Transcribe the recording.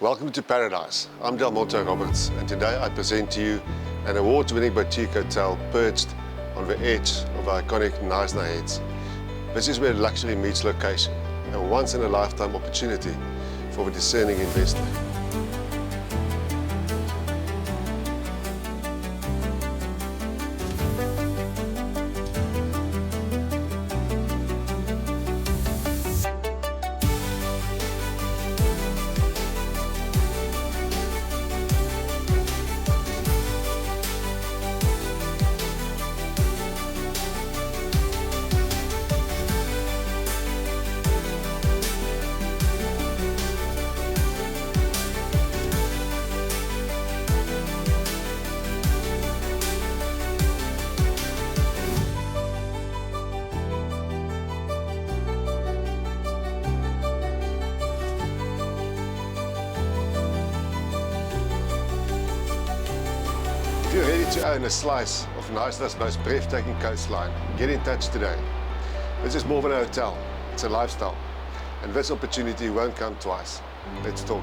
Welcome to Paradise. I'm Del Monte Roberts, and today I present to you an award-winning boutique hotel perched on the edge of the iconic Knysna Heads. This is where luxury meets location, a once-in-a-lifetime opportunity for a discerning investor. If you're ready to own a slice of Knysna's most breathtaking coastline, get in touch today. This is more than a hotel, it's a lifestyle. And this opportunity won't come twice. Let's talk.